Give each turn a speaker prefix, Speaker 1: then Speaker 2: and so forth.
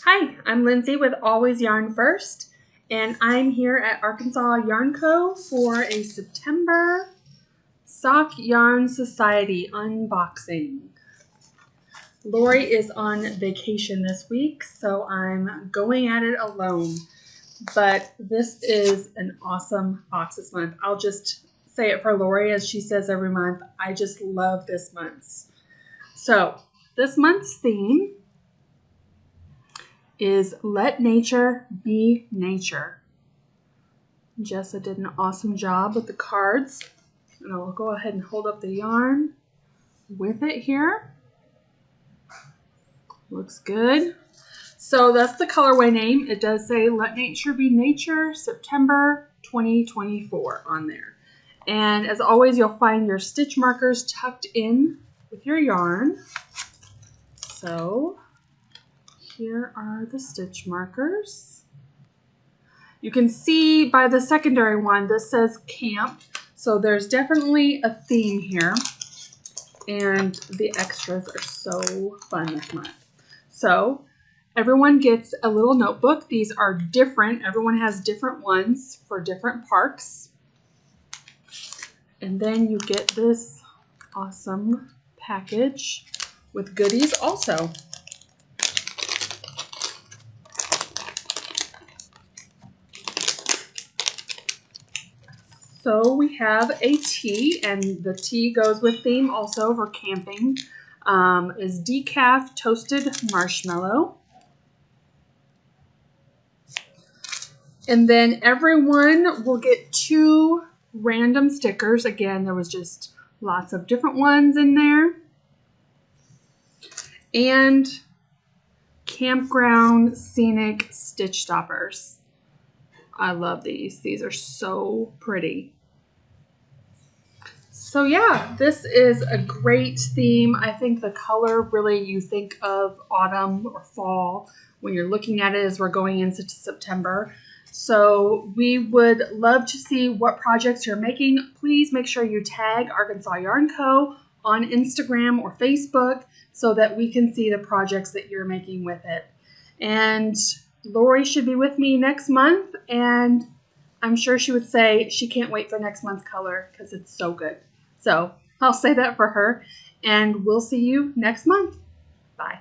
Speaker 1: Hi, I'm Lindsay with Always Yarn First, and I'm here at Arkansas Yarn Co. for a September Sock Yarn Society unboxing. Lori is on vacation this week, so I'm going at it alone. But this is an awesome box this month. I'll just say it for Lori as she says every month. I just love this month's. So this month's theme is Let Nature Be Nature. Jessa did an awesome job with the cards. And I'll go ahead and hold up the yarn with it here. Looks good. So that's the colorway name. It does say Let Nature Be Nature, September 2024 on there. And as always, you'll find your stitch markers tucked in with your yarn. So here are the stitch markers. You can see by the secondary one, this says camp. So there's definitely a theme here. And the extras are so fun this month. So everyone gets a little notebook. These are different. Everyone has different ones for different parks. And then you get this awesome package with goodies also. So we have a tea, and the tea goes with theme also for camping. Is decaf toasted marshmallow. And then everyone will get 2 random stickers. Again, there was just lots of different ones in there. And campground scenic stitch stoppers. I love these. These are so pretty. So yeah, this is a great theme. I think the color really, you think of autumn or fall when you're looking at it as we're going into September. So we would love to see what projects you're making. Please make sure you tag Arkansas Yarn Co. on Instagram or Facebook so that we can see the projects that you're making with it. And Lori should be with me next month, and I'm sure she would say she can't wait for next month's color because it's so good. So I'll say that for her, and we'll see you next month. Bye.